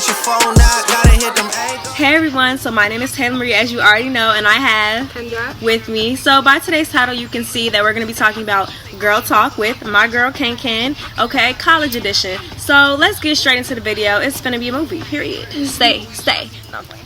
Get your phone out, gotta hit them angles. Hey everyone, so my name is Taylor Marie, as you already know, and I have Kendra with me. So by today's title, you can see that we're going to be talking about Girl Talk with my girl Ken Ken, okay, college edition. So let's get straight into the video. It's going to be a movie, period. Stay. No, I'm playing.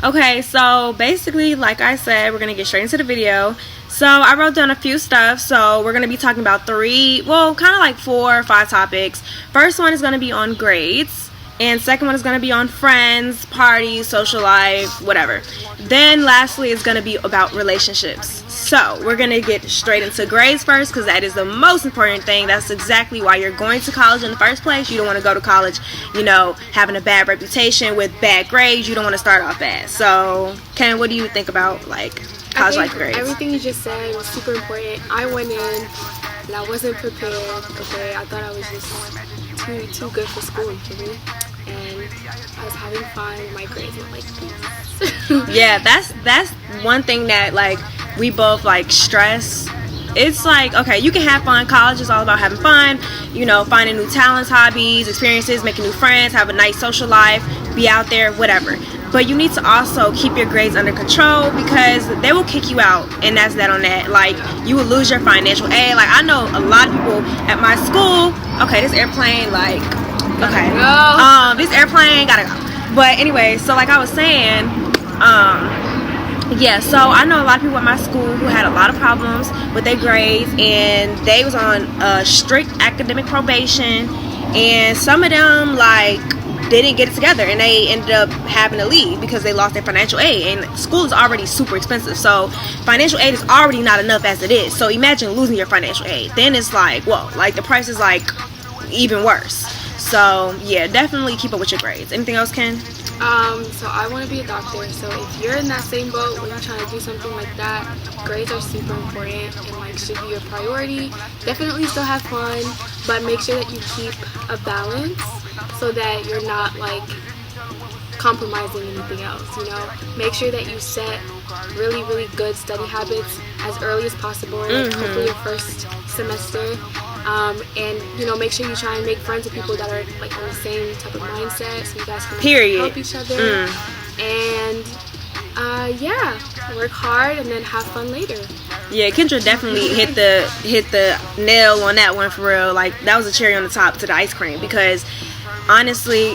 Okay, so basically, like I said, we're going to get straight into the video. So I wrote down a few stuff. So we're going to be talking about kind of like 4 or 5 topics. First one is going to be on grades. And second one is going to be on friends, parties, social life, whatever. Then lastly, it's going to be about relationships. So we're going to get straight into grades first, because that is the most important thing. That's exactly why you're going to college in the first place. You don't want to go to college, you know, having a bad reputation with bad grades. You don't want to start off bad. So, Ken, what do you think about, like, college life grades? Everything you just said was super important. I went in and I wasn't prepared, okay? I thought I was just too good for school for me. And I was having fun, my grades were like this. Yeah, that's one thing that, like, we both, like, stress. It's like, okay, you can have fun. College is all about having fun, you know, finding new talents, hobbies, experiences, making new friends, have a nice social life, be out there, whatever. But you need to also keep your grades under control, because they will kick you out, and that's that on that. Like, you will lose your financial aid. Like, I know a lot of people at my school. Okay, this airplane, like, okay, this airplane gotta go. But anyway, so like I was saying, yeah, so I know a lot of people at my school who had a lot of problems with their grades, and they was on strict academic probation, and some of them, like, they didn't get it together, and they ended up having to leave because they lost their financial aid. And school is already super expensive, so financial aid is already not enough as it is. So imagine losing your financial aid. Then it's like, whoa, like, the price is like even worse. So yeah, definitely keep up with your grades. Anything else, Ken? So I want to be a doctor. So if you're in that same boat when you're trying to do something like that, grades are super important and, like, should be a priority. Definitely still have fun, but make sure that you keep a balance so that you're not, like, compromising anything else, you know. Make sure that you set really, really good study habits as early as possible, like hopefully your first semester. And, you know, make sure you try and make friends with people that are, like, on the same type of mindset, so you guys can help each other. And yeah, work hard and then have fun later. Yeah, Kendra definitely hit the nail on that one, for real. Like, that was a cherry on the top to the ice cream, because honestly,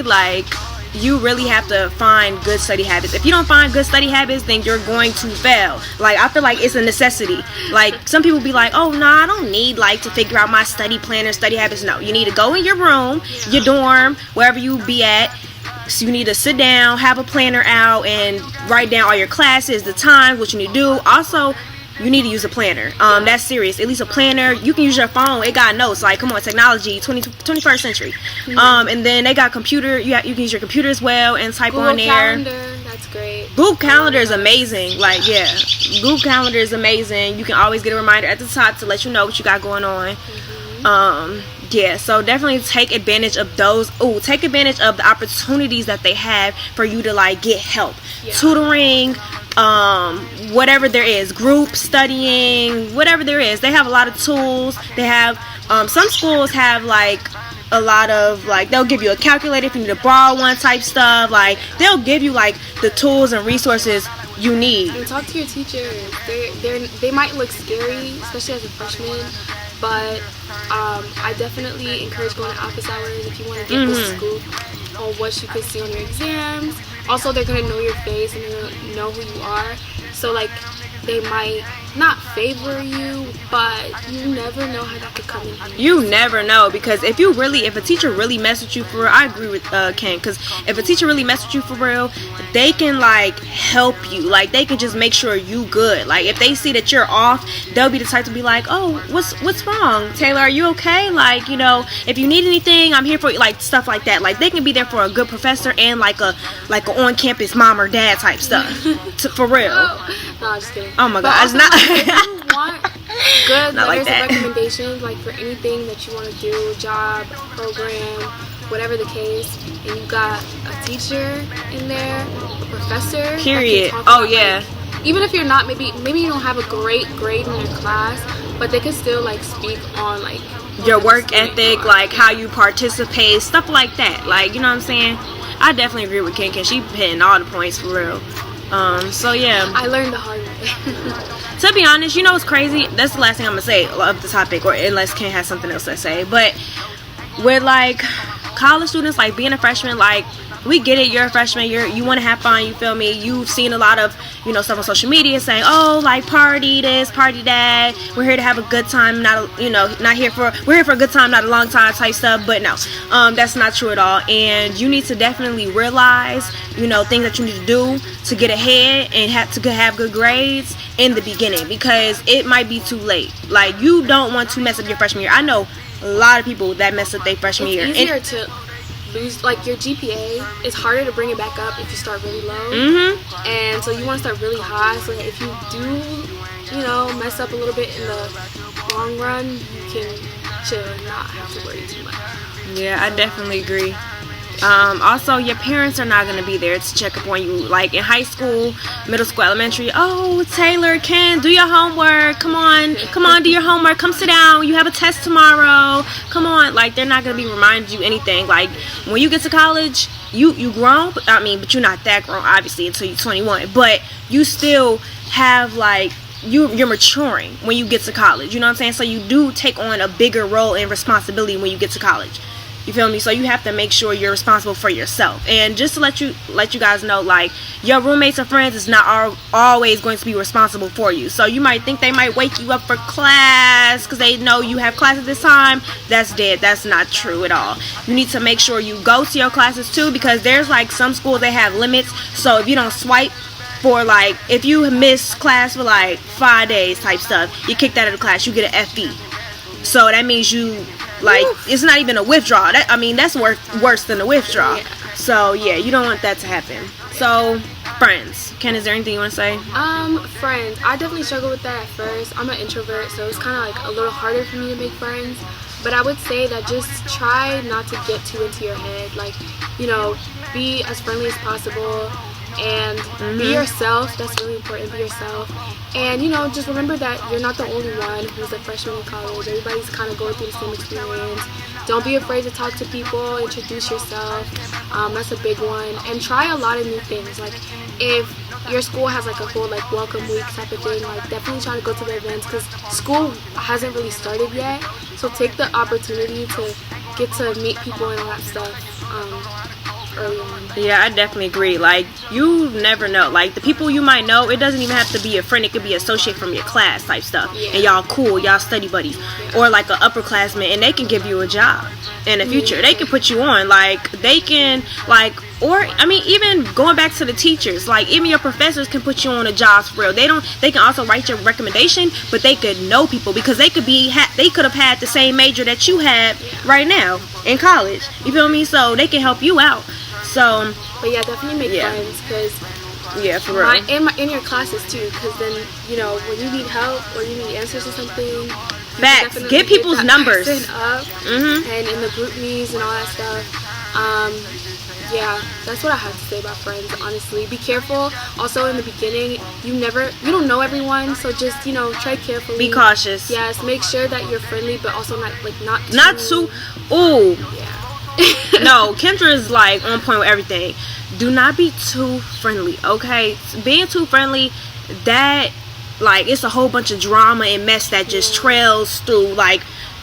like, you really have to find good study habits. If you don't find good study habits, then you're going to fail. Like, I feel like it's a necessity. Like, some people be like, oh, nah, I don't need, like, to figure out my study plan or study habits. No, you need to go in your room, your dorm, wherever you be at. So you need to sit down, have a planner out, and write down all your classes, the times, what you need to do. Also, you need to use a planner. That's serious. At least a planner. You can use your phone. It got notes. Like, come on, technology, 21st century. And then they got computer. You can use your computer as well and type Google on there. Calendar, that's great. Google Calendar is amazing. Like, yeah, Google Calendar is amazing. You can always get a reminder at the top to let you know what you got going on. Yeah, so definitely take advantage of those. Take advantage of the opportunities that they have for you to, like, get help. Tutoring, whatever there is, group studying, whatever there is. They have a lot of tools. They have, some schools have, like, a lot of, like, they'll give you a calculator if you need to borrow one type stuff. Like, they'll give you, like, the tools and resources you need. And talk to your teachers. They might look scary, especially as a freshman, but I definitely encourage going to office hours if you want to get the scoop on what you could see on your exams. Also, they're going to know your face and they're going to know who you are. So, like, they might not favor you, but you never know how that could come in handy. You never know, because if a teacher really mess with you for real, I agree with Ken, because if a teacher really mess with you for real, they can, like, help you. Like, they can just make sure you good. Like, if they see that you're off, they'll be the type to be like, oh, what's wrong, Taylor, are you okay? Like, you know, if you need anything, I'm here for you. Like, stuff like that. Like, they can be there for a good professor and like a on-campus mom or dad type stuff. For real. No, I'm just kidding. Oh my god, it's not. If you want good Not letters like that. of recommendations, like, for anything that you want to do, job, program, whatever the case, and you got a teacher in there, a professor. Period. That can talk Oh about, yeah. like, even if you're not, maybe you don't have a great grade in your class, but they can still, like, speak on, like, your work ethic, like how you participate, stuff like that. Like, you know what I'm saying? I definitely agree with Ken. She hitting all the points for real. So yeah, I learned the hard way. to be honest, you know what's crazy? That's the last thing I'm gonna say of the topic, or unless Ken has something else to say. But with like college students, like being a freshman, like we get it, you're a freshman, you want to have fun, you feel me? You've seen a lot of, you know, stuff on social media saying, oh, like party this, party that, we're here to have a good time, we're here for a good time, not a long time type stuff. But no, that's not true at all. And you need to definitely realize, you know, things that you need to do to get ahead and have good grades in the beginning, because it might be too late. Like, you don't want to mess up your freshman year. I know a lot of people that mess up their freshman year. It's easier to lose, like, your GPA. It's harder to bring it back up if you start really low. And so you want to start really high, so that if you do, you know, mess up a little bit in the long run, you should not have to worry too much. Yeah, I definitely agree. Also, your parents are not going to be there to check up on you. Like in high school, middle school, elementary, oh, Taylor, Ken, do your homework. Come on, do your homework. Come sit down. You have a test tomorrow. Come on. Like, they're not going to be reminding you anything. Like, when you get to college, you grown. But you're not that grown, obviously, until you're 21. But you still have, like, you're maturing when you get to college. You know what I'm saying? So you do take on a bigger role and responsibility when you get to college. You feel me? So you have to make sure you're responsible for yourself. And just to let you guys know, like, your roommates or friends is not always going to be responsible for you. So you might think they might wake you up for class because they know you have class at this time. That's dead. That's not true at all. You need to make sure you go to your classes too, because there's like some schools they have limits. So if you don't swipe for, like, if you miss class for like 5 days type stuff, you kick that out of class, you get an FE. So that means you, like, it's not even a withdrawal. That's worse than a withdrawal. Yeah. So yeah, you don't want that to happen. So friends, Ken, is there anything you want to say? Friends, I definitely struggled with that at first. I'm an introvert, so it's kind of like a little harder for me to make friends. But I would say that just try not to get too into your head. Like, you know, be as friendly as possible. And be yourself. That's really important. Be yourself. And, you know, just remember that you're not the only one who's a freshman in college. Everybody's kind of going through the same experience. Don't be afraid to talk to people. Introduce yourself. That's a big one. And try a lot of new things. Like, if your school has like a whole like welcome week type of thing, like, definitely try to go to the events, because school hasn't really started yet. So take the opportunity to get to meet people and all that stuff. Early on. Yeah, I definitely agree. Like, you never know. Like, the people you might know, it doesn't even have to be a friend. It could be an associate from your class type stuff. Yeah. And y'all cool, y'all study buddies. Yeah. Or like an upperclassman, and they can give you a job in the future. Yeah. They can put you on. Like, they can, like, or, even going back to the teachers, like, even your professors can put you on a job for real. They can also write your recommendation, but they could know people, because they could have had the same major that you had right now in college. You feel me? So they can help you out. So, but yeah, definitely make friends, because yeah, for real. In your classes too, because then, you know, when you need help or you need answers to something, facts. Get people's numbers up, and in the group meets and all that stuff. Yeah, that's what I have to say about friends, honestly. Be careful. Also, in the beginning, you don't know everyone, so just, you know, tread carefully. Be cautious. Yes, make sure that you're friendly, but also not too. Ooh. Yeah. No, Kendra is like on point with everything. Do not be too friendly, okay? Being too friendly, that, like, it's a whole bunch of drama and mess that just trails through, like,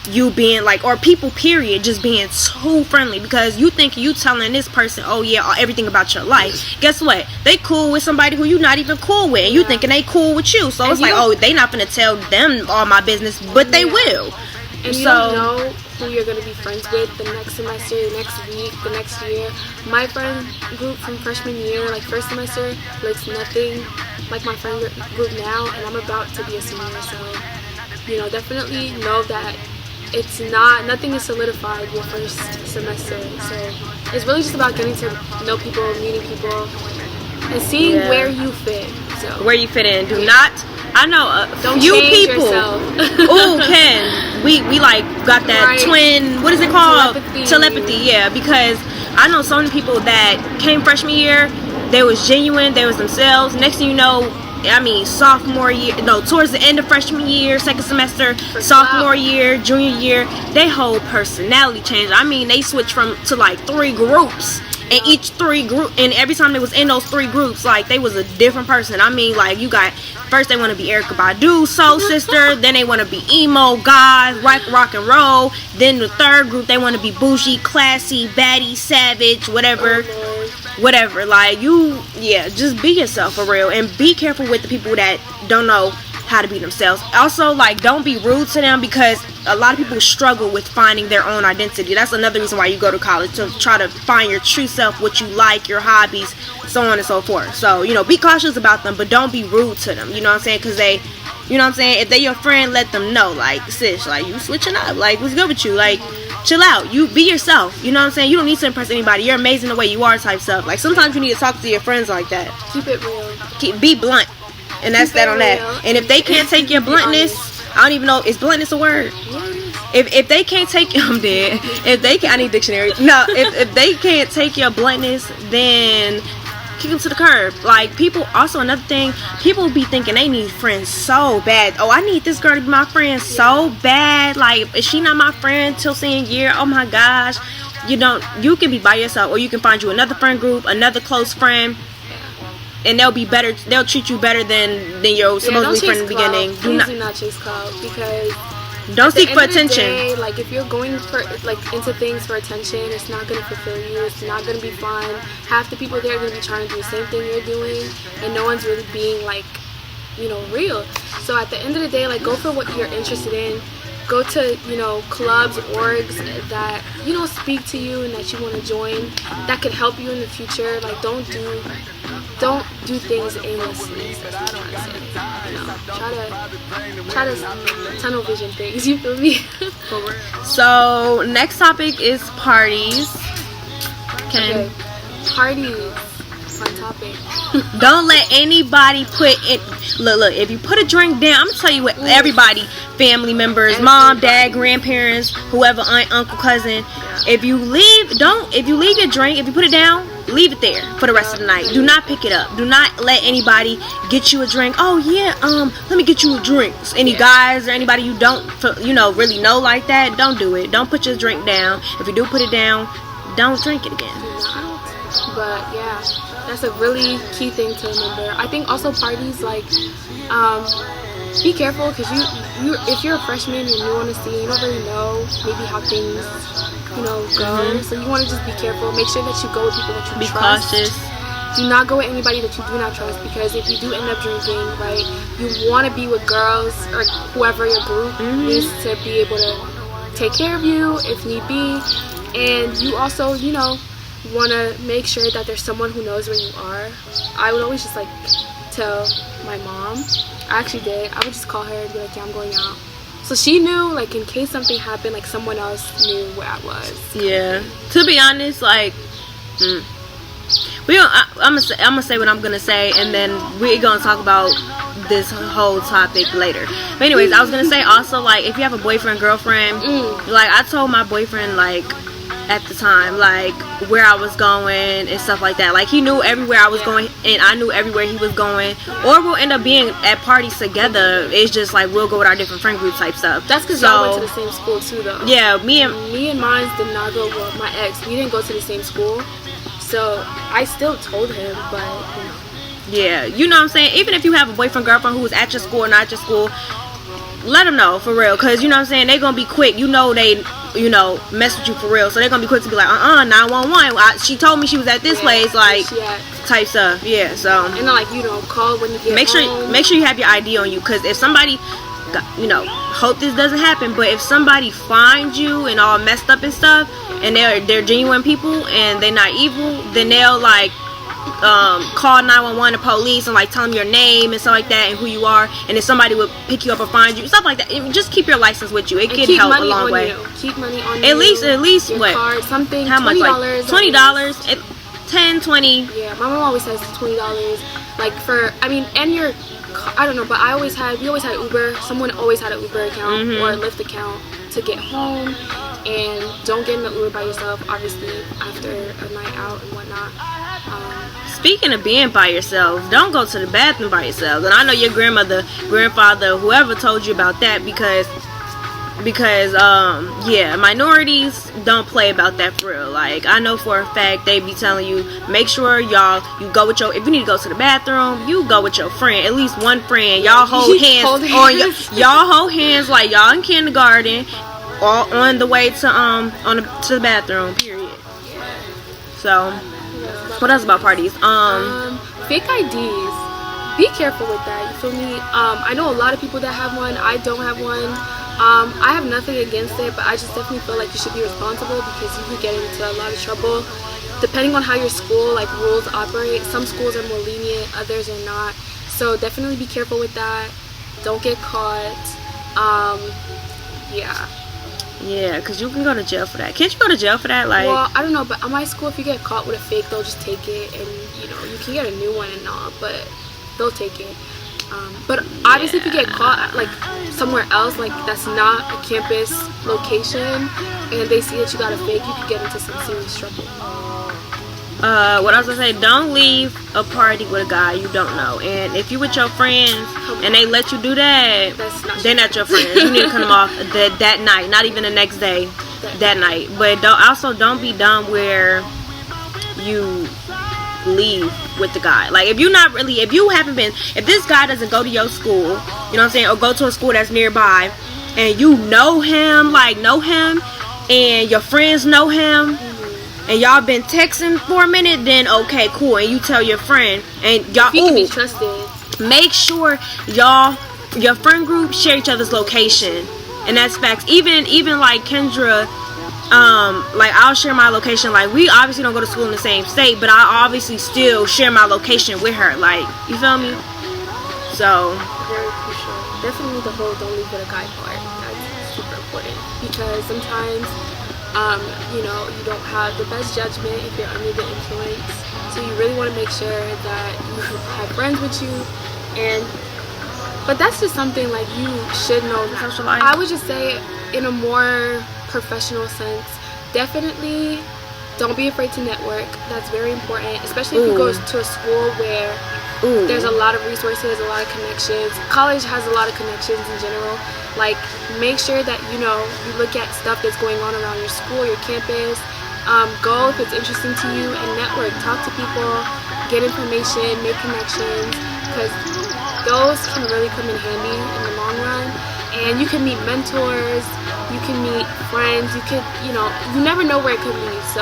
you being like, or people period, just being too friendly, because you think you telling this person, oh yeah, everything about your life. Guess what? They cool with somebody who you not even cool with, and you thinking they cool with you. So it's like, oh, they not gonna tell them all my business, but they will. And you don't know who you're going to be friends with the next semester, the next week, the next year. My friend group from freshman year, like first semester, looks nothing like my friend group now, and I'm about to be a senior. So, you know, definitely know that nothing is solidified your first semester. So it's really just about getting to know people, meeting people, and seeing where you fit. So where you fit in. Do not. I know a don't few change people. Yourself. Ken, we like got that twin. What is it called? Telepathy. Yeah, because I know so many people that came freshman year. They was genuine. They was themselves. Next thing you know, sophomore year, no, towards the end of freshman year, second semester, sophomore year, junior year, their whole personality changed. I mean, they switched to like 3 groups, and and every time they was in those 3 groups, like, they was a different person. I mean, like, you got, first they want to be Erykah Badu, soul sister, then they want to be emo, goth, rock and roll, then the 3rd group, they want to be bougie, classy, baddie, savage, whatever. Like, just be yourself for real, and be careful with the people that don't know how to be themselves. Also, like, don't be rude to them, because a lot of people struggle with finding their own identity. That's another reason why you go to college, to try to find your true self, what you like, your hobbies, so on and so forth. So, be cautious about them, but don't be rude to them, you know what I'm saying, because they, if they your friend, let them know, like, sis, like, you switching up, like, what's good with you, like, chill out, you be yourself, you know what I'm saying, you don't need to impress anybody, you're amazing the way you are, type stuff. Like, sometimes you need to talk to your friends like that. Keep it real. Be blunt, and that's that on that. And if they can't take your bluntness, I don't even know, is bluntness a word? If they can't take, I'm dead. I need a dictionary. No, if they can't take your bluntness, then kick them to the curb. Like, people, also another thing, people be thinking they need friends so bad. Oh, I need this girl to be my friend so bad. Like, is she not my friend till senior year? Oh my gosh. You can be by yourself, or you can find you another friend group, another close friend, and they'll treat you better than your supposedly friend in the beginning. Do not chase clout, because don't seek for attention. Day, like, if you're going for, like, into things for attention, it's not going to fulfill you. It's not going to be fun. Half the people there are going to be trying to do the same thing you're doing, and no one's really being, like, real. So at the end of the day, like, go for what you're interested in. Go to, clubs, orgs that, speak to you and that you want to join, that could help you in the future. Like, don't do things aimlessly. Try to tunnel vision things. You feel me? So next topic is parties. Okay. Parties. Fun topic. Don't let anybody put it. Look. If you put a drink down, I'm gonna tell you what. Everybody, family members, mom, dad, grandparents, whoever, aunt, uncle, cousin. If you leave your drink, if you put it down, leave it there for the rest of the night. Do not pick it up. Do not let anybody get you a drink. Oh yeah, let me get you a drink. Any guys or anybody you don't, really know like that, don't do it. Don't put your drink down. If you do put it down, don't drink it again. But yeah, that's a really key thing to remember. I think also parties, like, be careful, because if you're a freshman and new on the scene, you don't really know maybe how things go. So you want to just be careful. Make sure that you go with people that you trust. Be cautious. Do not go with anybody that you do not trust, because if you do end up drinking, right, you want to be with girls or whoever your group needs to be able to take care of you if need be. And you also, want to make sure that there's someone who knows where you are. I would always just, like, tell my mom. I actually did. I would just call her and be like, yeah, I'm going out. So she knew, like, in case something happened, like, someone else knew where I was. Yeah. To be honest, like, I'm gonna say what I'm gonna say, and then we're gonna talk about this whole topic later. But anyways, I was gonna say also, like, if you have a boyfriend, girlfriend, like, I told my boyfriend, like, at the time, like, where I was going and stuff like that. Like, he knew everywhere I was going, and I knew everywhere he was going. Or we'll end up being at parties together. It's just like we'll go with our different friend group type stuff. That's because y'all went to the same school too, though. Yeah, me and mine did not go. Well, my ex, we didn't go to the same school, so I still told him, but yeah, you know what I'm saying. Even if you have a boyfriend, girlfriend who is at your school or not at your school, let them know for real, because you know what I'm saying, they're gonna be quick. They mess with you for real, so they're gonna be quick to be like, 911. She told me she was at this place, like, type stuff. Yeah, so, and then, like, call when you get home. Make sure you have your ID on you, because if somebody, hope this doesn't happen, but if somebody finds you and all messed up and stuff, and they're genuine people and they're not evil, then they'll, like, call 911, the police, and, like, tell them your name and stuff like that and who you are, and then somebody would pick you up or find you, stuff like that. Just keep your license with you. It can help a long way. Keep money on you. At least your what? Card, something. How much? Like $20, $10, $20. Yeah, my mom always says $20. Like, and your, I don't know, but we always had Uber. Someone always had an Uber account or a Lyft account to get home. And don't get in the Uber by yourself, obviously, after a night out and whatnot. Speaking of being by yourself, don't go to the bathroom by yourself. And I know your grandmother, grandfather, whoever told you about that, because yeah, minorities don't play about that for real. Like, I know for a fact they be telling you, make sure you go with your, if you need to go to the bathroom, you go with your friend, at least one friend. Y'all hold hands y'all hold hands like y'all in kindergarten, or on the way to to the bathroom, period. So what else about parties? Fake IDs. Be careful with that. You feel me? I know a lot of people that have one. I don't have one. I have nothing against it, but I just definitely feel like you should be responsible, because you could get into a lot of trouble depending on how your school like rules operate. Some schools are more lenient, others are not. So definitely be careful with that. Don't get caught. Yeah, because you can go to jail for that. Can't you go to jail for that? Like, well, I don't know, but at my school, if you get caught with a fake, they'll just take it, and you can get a new one and all, but they'll take it. But obviously, if you get caught like somewhere else, like that's not a campus location, and they see that you got a fake, you could get into some serious trouble. What I was gonna say, don't leave a party with a guy you don't know. And if you with your friends and they let you do that, they're not your friends. You need to cut them off that night, not even the next day, that night. But don't be dumb where you leave with the guy. Like, if this guy doesn't go to your school, you know what I'm saying, or go to a school that's nearby, and you know him, and your friends know him, and y'all been texting for a minute, then okay, cool, and you tell your friend, and y'all, you can be trusted. Make sure your friend group share each other's location, and that's facts. Even like Kendra, like, I'll share my location. Like, we obviously don't go to school in the same state, but I obviously still share my location with her. Like, you feel me? So very crucial. Definitely the whole don't leave with a guy part. That's super important, because sometimes you don't have the best judgment if you're under the influence. So you really want to make sure that you have friends with you, but that's just something like you should know. Social life. I would just say, in a more professional sense, definitely don't be afraid to network. That's very important, especially if you go to a school where there's a lot of resources, a lot of connections. College has a lot of connections in general. Like, make sure that you look at stuff that's going on around your school, your campus. Go if it's interesting to you, and network. Talk to people, get information, make connections, because those can really come in handy in the long run. And you can meet mentors, you can meet friends, you never know where it could lead. So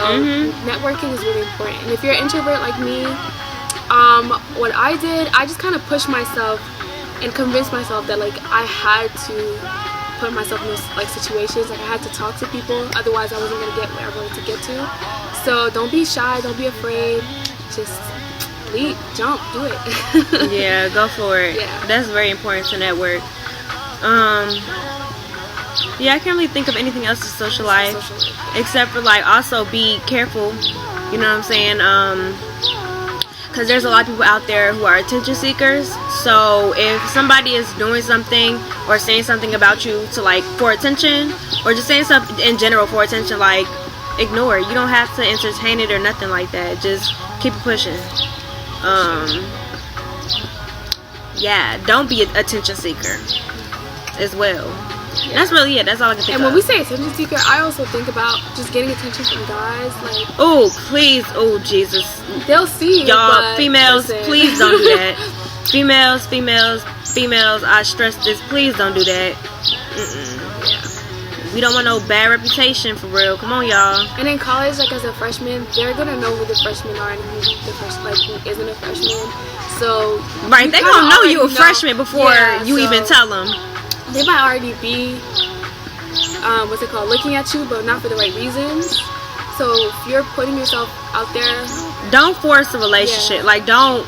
networking is really important. And if you're an introvert like me, what I did, I just kind of pushed myself and convinced myself that, like, I had to put myself in those, like, situations. Like, I had to talk to people, otherwise I wasn't going to get where I wanted to get to. So don't be shy, don't be afraid, just leap, jump, do it. Yeah, go for it. Yeah. That's very important to network. Yeah, I can't really think of anything else in social life, except for, like, also be careful, you know what I'm saying, because there's a lot of people out there who are attention seekers. So if somebody is doing something or saying something about you for attention, or just saying something in general for attention, like, ignore it. You don't have to entertain it or nothing like that. Just keep it pushing. Yeah, don't be an attention seeker as well. Yeah. That's really it. That's all I can think of. And when we say attention seeker, I also think about just getting attention from guys. Like, oh, please. Oh, Jesus. They'll see you. Y'all, females, please don't do that. Females, I stress this. Please don't do that. Yeah. We don't want no bad reputation, for real. Come on, y'all. And in college, like, as a freshman, they're gonna know who the freshmen are and who isn't a freshman. So right, they gonna know you a freshman before you even tell them. They might already be looking at you, but not for the right reasons. So if you're putting yourself out there, don't force a relationship. Like, don't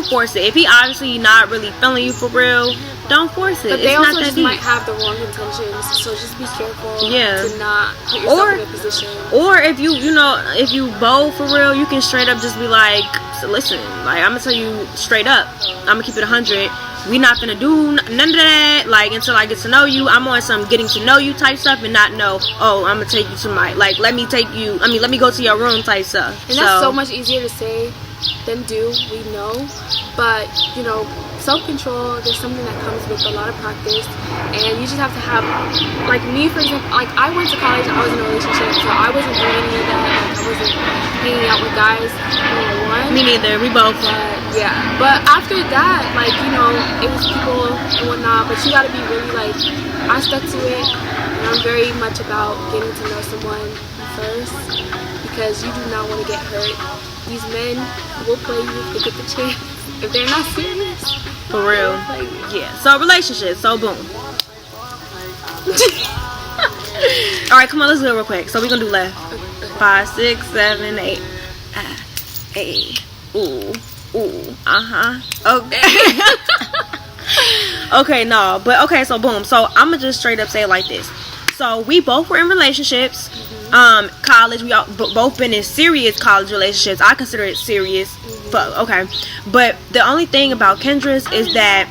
force it. If he obviously not really feeling you for real, don't force it. But they it's also not that just deep. might have the wrong intentions. So just be careful to not put yourself in a position. Or if if you bold for real, you can straight up just be like, so listen, like, I'm gonna tell you straight up, I'm gonna keep it 100. We not gonna do none of that, like, until I get to know you. I'm on some getting to know you type stuff, and not know, oh, I'm gonna take you to my, like, let me go to your room type stuff. And that's so much easier to say than do, we know. But, you know, self-control, there's something that comes with a lot of practice, and you just have to have, like me, for example, like I went to college, I was in a relationship, so I wasn't doing any of that, like I wasn't hanging out with guys one. Me neither, we both. But, yeah, but after that, like, you know, it was people and whatnot, but you gotta be really, like, I stuck to it, and I'm very much about getting to know someone first, because you do not want to get hurt. These men will play you if they get the chance. If they're not serious, for real. Yeah. So relationships. So boom. All right, come on. Let's do it real quick. So we're gonna do left. 5, 6, 7, 8. Hey. Ooh. Okay. Okay. No. But okay. So boom. So I'm gonna just straight up say it like this. So we both were in relationships. College. We all both been in serious college relationships. I consider it serious. Okay, but the only thing about Kendra's is that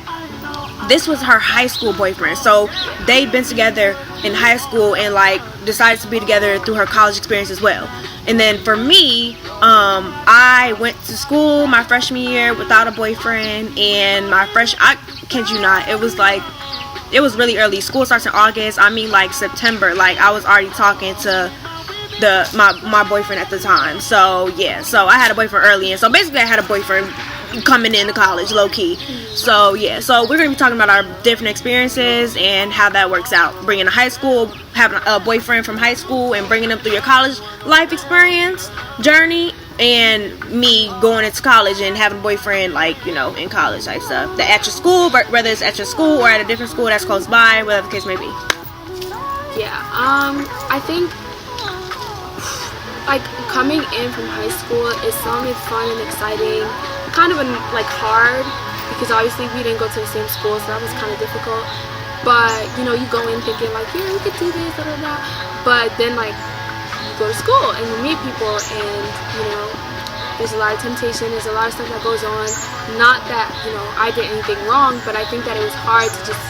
this was her high school boyfriend. So they've been together in high school and like decided to be together through her college experience as well. And then for me, I went to school my freshman year without a boyfriend, and I kid you not, it was really early. School starts in August. I mean, like September. Like I was already talking to my boyfriend at the time. So yeah, so I had a boyfriend early, and so basically I had a boyfriend coming into college, low key. So yeah, so we're gonna be talking about our different experiences and how that works out. Bringing having a boyfriend from high school and bringing them through your college life experience journey, and me going into college and having a boyfriend, like, you know, in college type stuff. That at your school, whether it's at your school or at a different school that's close by, whatever the case may be. Yeah, I think like coming in from high school is something fun and exciting, kind of like hard, because obviously we didn't go to the same school, so that was kind of difficult. But you know, you go in thinking like, yeah, we could do this, blah, blah, blah. But then like you go to school and you meet people, and you know, there's a lot of temptation, there's a lot of stuff that goes on. Not that, you know, I did anything wrong, but I think that it was hard to just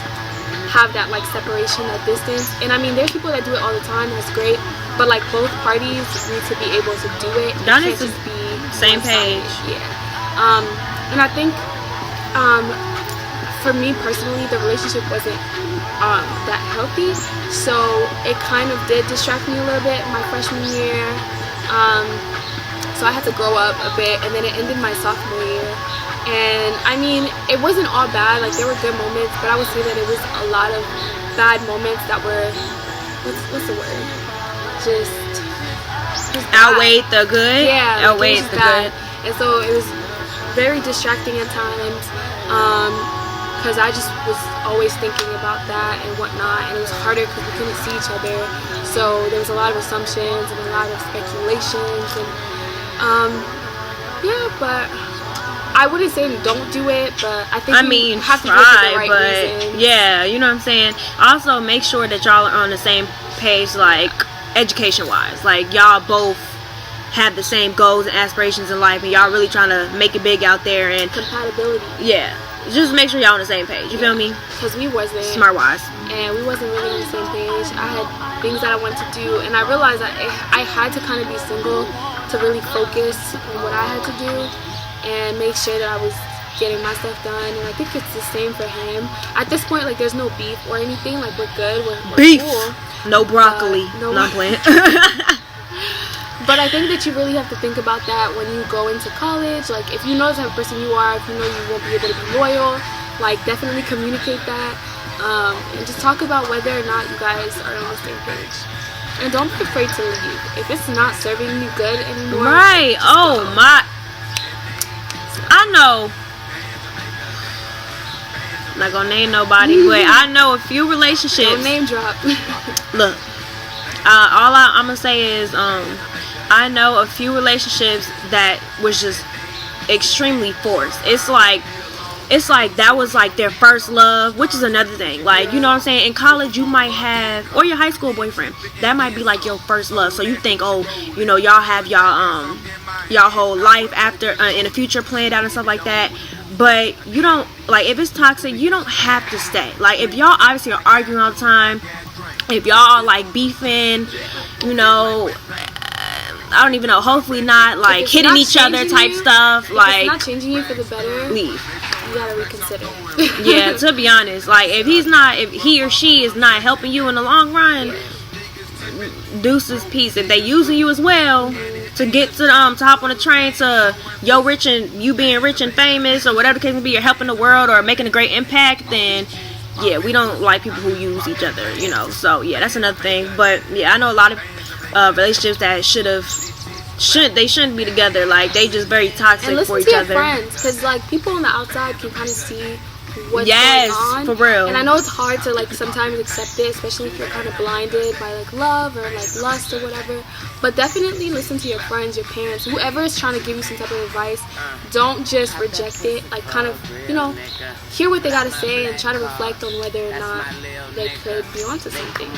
have that like separation, that distance. And I mean, there's people that do it all the time, that's great, but like both parties need to be able to do it. Y'all need to be same page. Yeah. And I think for me personally, the relationship wasn't that healthy, so it kind of did distract me a little bit my freshman year. So I had to grow up a bit, and then it ended my sophomore year. And I mean, it wasn't all bad, like there were good moments, but I would say that it was a lot of bad moments that were, what's the word? Just outweighed the good. Yeah, outweighed the good. And so it was very distracting at times, because I just was always thinking about that and whatnot, and it was harder because we couldn't see each other. So there was a lot of assumptions and a lot of speculations, and yeah, but I wouldn't say don't do it, but I think you have to do it for the right reasons. Yeah, you know what I'm saying? Also, make sure that y'all are on the same page, like education-wise. Like y'all both have the same goals and aspirations in life, and y'all really trying to make it big out there. And compatibility. Yeah, just make sure y'all on the same page. You feel me? Because we wasn't. Smart-wise. And we wasn't really on the same page. I had things that I wanted to do, and I realized that I had to kind of be single to really focus on what I had to do and make sure that I was getting my stuff done. And I think it's the same for him. At this point, like, there's no beef or anything. Like, we're good. We're beef. Cool. No broccoli. No, not playing. But I think that you really have to think about that when you go into college. Like, if you know the type of person you are, if you know you won't be able to be loyal, like, definitely communicate that. And just talk about whether or not you guys are on the same page. And don't be afraid to leave. If it's not serving you good anymore. Right. Oh, my. I know. I'm not gonna name nobody, but I know a few relationships. Don't name drop. Look, all I'm gonna say is, I know a few relationships that was just extremely forced. It's like that was like their first love, which is another thing. Like, you know what I'm saying? In college, you might have, or your high school boyfriend, that might be like your first love. So you think, oh, you know, y'all have y'all whole life after in the future planned out and stuff like that. But you don't, like, if it's toxic, you don't have to stay. Like, if y'all obviously are arguing all the time, if y'all are like beefing, you know, I don't even know. Hopefully not like hitting not each other type you, stuff. If like it's not changing you for the better, leave. You gotta reconsider. Yeah, to be honest, like if he or she is not helping you in the long run, deuces peace. If they using you as well to get to hop on the train to you being rich and famous or whatever the case may be, you're helping the world or making a great impact, then yeah, we don't like people who use each other, you know. So yeah, that's another thing. But yeah, I know a lot of relationships that shouldn't be together. Like they just very toxic and for each to your other. friends, because like people on the outside can kind of see what's yes, going on. for real. And I know it's hard to like sometimes accept it, especially if you're kind of blinded by like love or like lust or whatever. But definitely listen to your friends, your parents, whoever is trying to give you some type of advice. Don't just reject it. Like kind of, you know, hear what they gotta say and try to reflect on whether or not they could be onto something.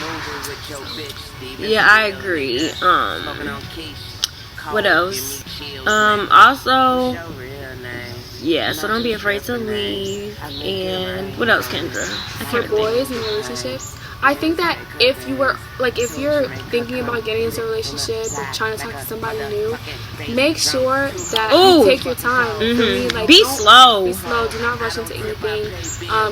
Yeah, I agree. What else? Also, yeah, so don't be afraid to leave. And what else, Kendra? For boys in relationships, I think that if you're thinking about getting into a relationship or trying to talk to somebody new, make sure that you take your time. For me, like, be slow. Be slow. Do not rush into anything.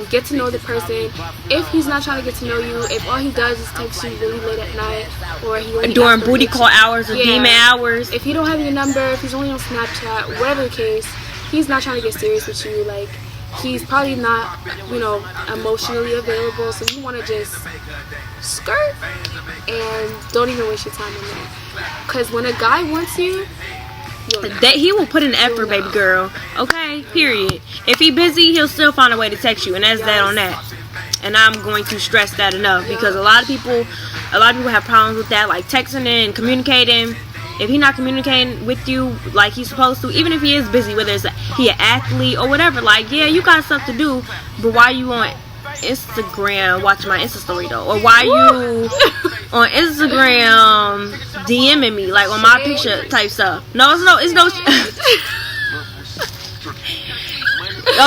Get to know the person. If he's not trying to get to know you, if all he does is text you really late at night, or he only during booty call hours or demon hours. If he don't have your number, if he's only on Snapchat, whatever the case, he's not trying to get serious with you. Like, he's probably not, you know, emotionally available, so you want to just skirt and don't even waste your time in there. Because when a guy wants you, he will put in effort, baby girl. Okay, period. If he busy, he'll still find a way to text you, and that's that on that. And I'm going to stress that enough because a lot of people have problems with that, like texting and communicating. If he's not communicating with you like he's supposed to, even if he is busy, whether he an athlete or whatever, like, yeah, you got stuff to do, but why you on Instagram watching my Insta story though? Or why you on Instagram DMing me, like on my picture type stuff? No.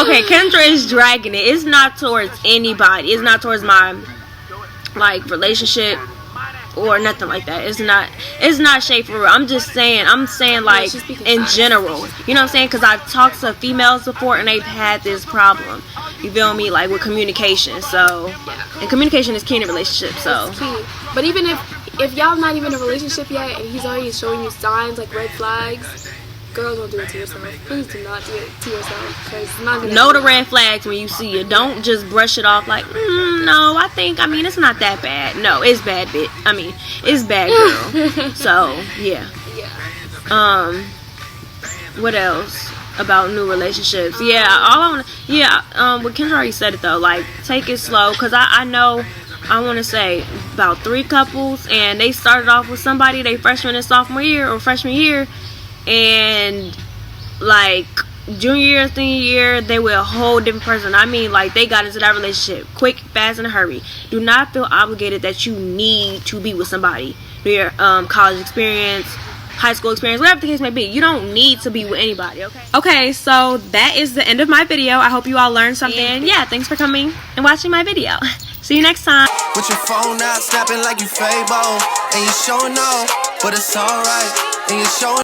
Okay, Kendra is dragging it. It's not towards anybody. It's not towards my, like, relationship or nothing like that. It's not shade for real. I'm saying like in general, you know what I'm saying, because I've talked to females before and they've had this problem, you feel me, like with communication. So and communication is key in a relationship. So it's key. But even if y'all not even in a relationship yet and he's already showing you signs like red flags, girls, don't do it to yourself. Please do not do it to yourself, because it's not gonna know the red flags when you see it. Don't just brush it off like, no, I mean, it's not that bad. No, it's bad, bitch. I mean, it's bad, girl. So, yeah. What else about new relationships? Yeah, what Kendra already said it, though. Like, take it slow, because I know, I want to say, about 3 couples, and they started off with somebody, they freshman and sophomore year, or freshman year, and like junior year, senior year, they were a whole different person. I mean, like, they got into that relationship quick, fast, in a hurry. Do not feel obligated that you need to be with somebody. Your college experience, high school experience, whatever the case may be, you don't need to be with anybody. Okay, so that is the end of my video. I hope you all learned something. And yeah, thanks for coming and watching my video. See you next time. With your phone out, snapping like you Fable, and you showing off, but it's alright, and you showing